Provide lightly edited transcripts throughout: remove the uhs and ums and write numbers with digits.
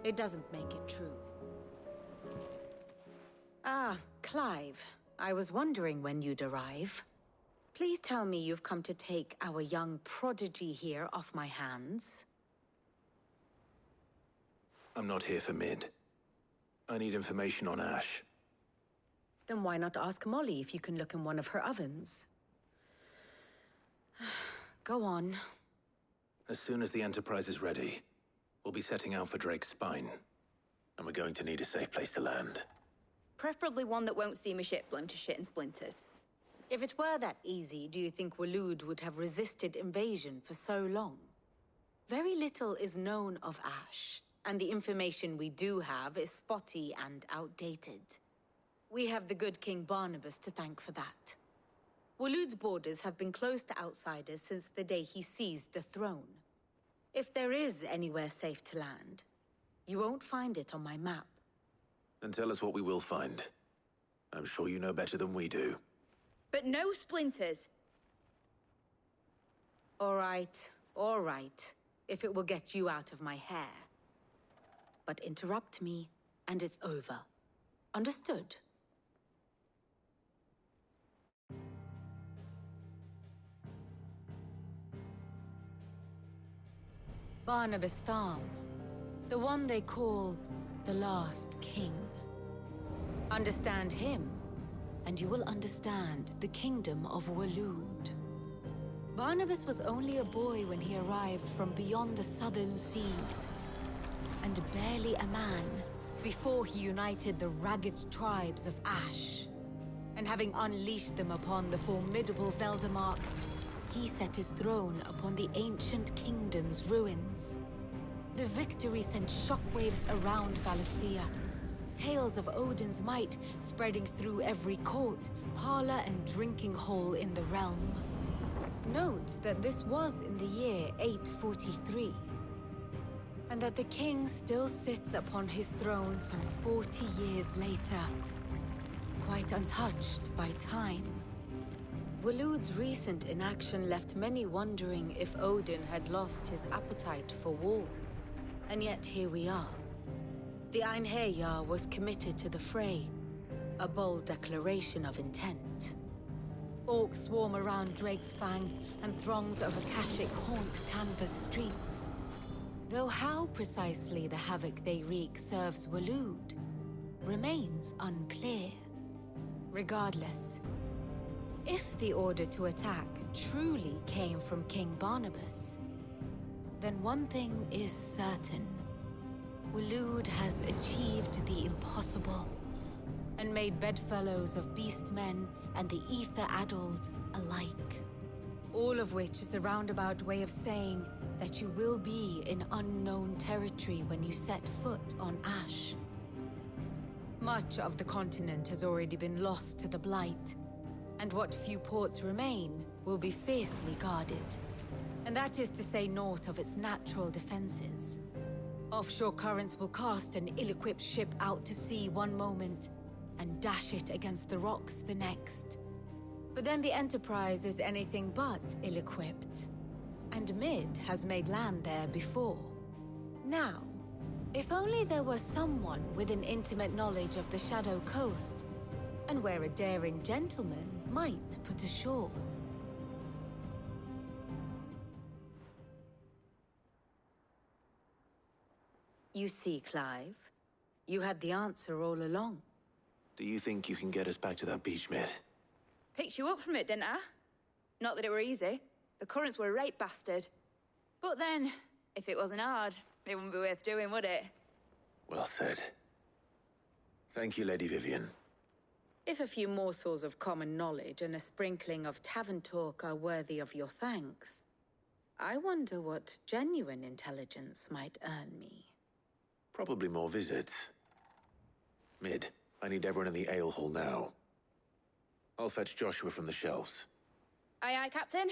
It doesn't make it true. Ah, Clive. I was wondering when you'd arrive. Please tell me you've come to take our young prodigy here off my hands. I'm not here for Mid. I need information on Ash. Then why not ask Molly if you can look in one of her ovens? Go on. As soon as the Enterprise is ready, we'll be setting out for Drake's Spine. And we're going to need a safe place to land. Preferably one that won't see my ship blown to shit and splinters. If it were that easy, do you think Waloed would have resisted invasion for so long? Very little is known of Ash, and the information we do have is spotty and outdated. We have the good King Barnabas to thank for that. Waloed's borders have been closed to outsiders since the day he seized the throne. If there is anywhere safe to land, you won't find it on my map. Then tell us what we will find. I'm sure you know better than we do. But no splinters! All right. If it will get you out of my hair. But interrupt me, and it's over. Understood? Barnabas Tham, the one they call the Last King. Understand him, and you will understand the kingdom of Waloed. Barnabas was only a boy when he arrived from beyond the southern seas, and barely a man before he united the ragged tribes of Ash. And having unleashed them upon the formidable Veldamark, he set his throne upon the ancient kingdom's ruins. The victory sent shockwaves around Valisthea, tales of Odin's might spreading through every court, parlor, and drinking hole in the realm. Note that this was in the year 843, and that the king still sits upon his throne some 40 years later, quite untouched by time. Waloed's recent inaction left many wondering if Odin had lost his appetite for war. And yet here we are. The Einherjar was committed to the fray, a bold declaration of intent. Orcs swarm around Drake's Fang, and throngs of Akashic haunt Canvas streets. Though how precisely the havoc they wreak serves Waloed remains unclear. Regardless, if the order to attack truly came from King Barnabas, then one thing is certain. Waloed has achieved the impossible, and made bedfellows of beastmen and the ether-addled alike. All of which is a roundabout way of saying that you will be in unknown territory when you set foot on Ash. Much of the continent has already been lost to the Blight, and what few ports remain will be fiercely guarded. And that is to say naught of its natural defenses. Offshore currents will cast an ill-equipped ship out to sea one moment, and dash it against the rocks the next. But then the Enterprise is anything but ill-equipped. And Mid has made land there before. Now, if only there were someone with an intimate knowledge of the Shadow Coast, and where a daring gentleman might put ashore. You see, Clive, you had the answer all along. Do you think you can get us back to that beach, Mid? Picked you up from it, didn't I? Not that it were easy. The currents were a right bastard. But then, if it wasn't hard, it wouldn't be worth doing, would it? Well said. Thank you, Lady Vivian. If a few morsels of common knowledge and a sprinkling of tavern talk are worthy of your thanks, I wonder what genuine intelligence might earn me. Probably more visits. Mid, I need everyone in the ale hall now. I'll fetch Joshua from the shelves. Aye, aye, Captain.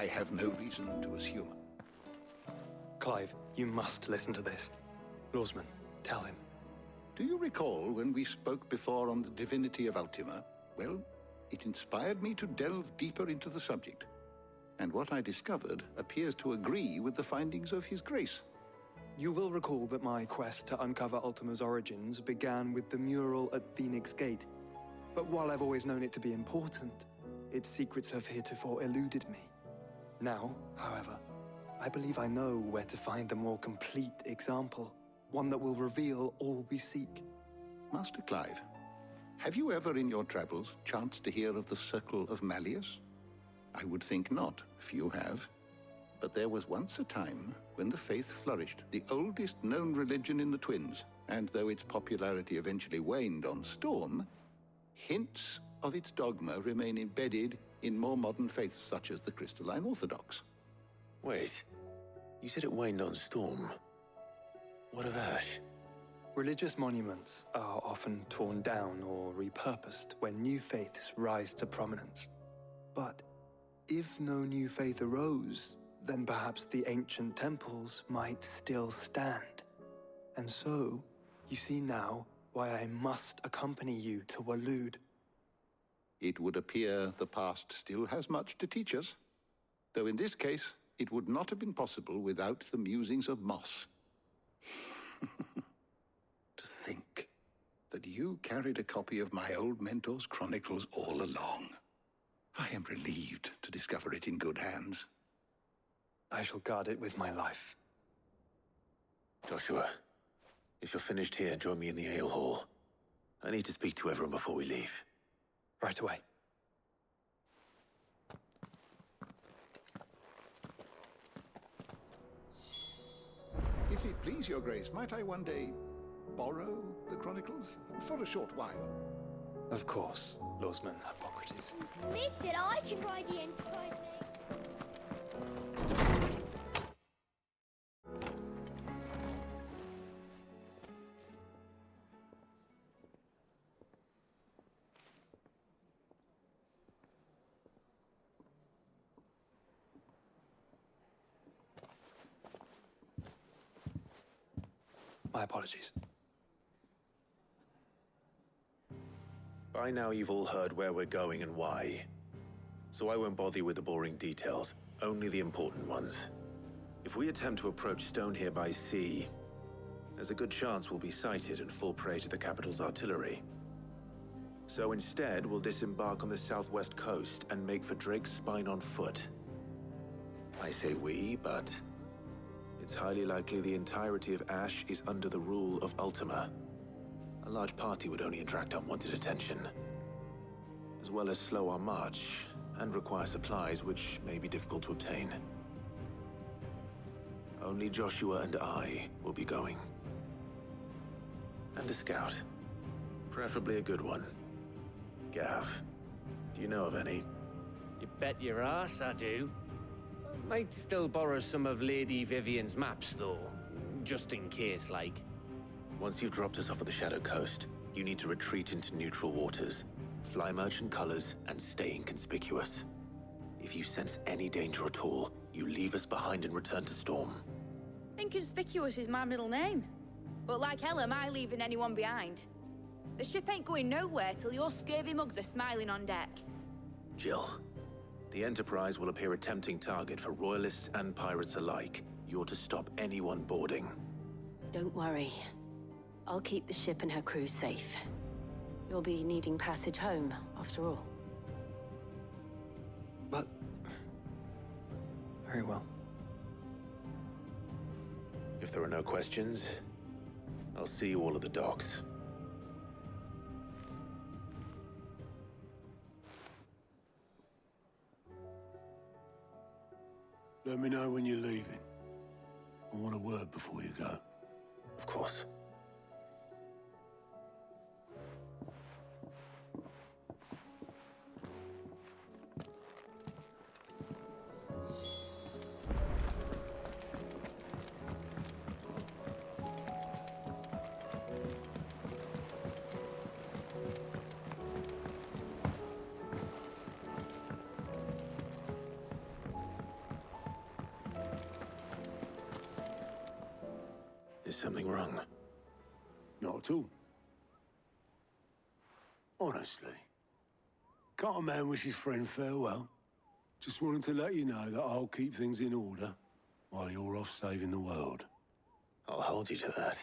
I have no reason to assume. Clive, you must listen to this. Lawsman, tell him. Do you recall when we spoke before on the divinity of Ultima? Well, it inspired me to delve deeper into the subject. And what I discovered appears to agree with the findings of His Grace. You will recall that my quest to uncover Ultima's origins began with the mural at Phoenix Gate. But while I've always known it to be important, its secrets have heretofore eluded me. Now, however, I believe I know where to find the more complete example, one that will reveal all we seek. Master Clive, have you ever in your travels chanced to hear of the Circle of Malleus? I would think not, few have. But there was once a time when the faith flourished, the oldest known religion in the Twins, and though its popularity eventually waned on Storm, hints of its dogma remain embedded in more modern faiths such as the Crystalline Orthodox. Wait, you said it waned on Storm. What of Ash? Religious monuments are often torn down or repurposed when new faiths rise to prominence. But if no new faith arose, then perhaps the ancient temples might still stand. And so, you see now why I must accompany you to Waloed. It would appear the past still has much to teach us, though in this case, it would not have been possible without the musings of Moss. To think that you carried a copy of my old mentor's chronicles all along. I am relieved to discover it in good hands. I shall guard it with my life. Joshua, if you're finished here, join me in the ale hall. I need to speak to everyone before we leave. Right away. If it please your grace, might I one day borrow the chronicles? For a short while. Of course, Lawsman Hippocrates. Mid said I can ride the Enterprise next. My apologies. By now you've all heard where we're going and why. So I won't bother you with the boring details, only the important ones. If we attempt to approach Stone here by sea, there's a good chance we'll be sighted and fall prey to the capital's artillery. So instead, we'll disembark on the southwest coast and make for Drake's Spine on foot. I say we, but it's highly likely the entirety of Ash is under the rule of Ultima. A large party would only attract unwanted attention, as well as slow our march and require supplies which may be difficult to obtain. Only Joshua and I will be going. And a scout. Preferably a good one. Gav, do you know of any? You bet your ass I do. Might still borrow some of Lady Vivian's maps, though. Just in case, like. Once you've dropped us off at the Shadow Coast, you need to retreat into neutral waters, fly merchant colors, and stay inconspicuous. If you sense any danger at all, you leave us behind and return to Storm. Inconspicuous is my middle name. But like hell am I leaving anyone behind. The ship ain't going nowhere till your scurvy mugs are smiling on deck. Jill, the Enterprise will appear a tempting target for royalists and pirates alike. You're to stop anyone boarding. Don't worry. I'll keep the ship and her crew safe. You'll be needing passage home, after all. But... very well. If there are no questions, I'll see you all at the docks. Let me know when you're leaving. I want a word before you go. Of course. Is something wrong? Not at all. Honestly. Can't a man wish his friend farewell? Just wanted to let you know that I'll keep things in order while you're off saving the world. I'll hold you to that.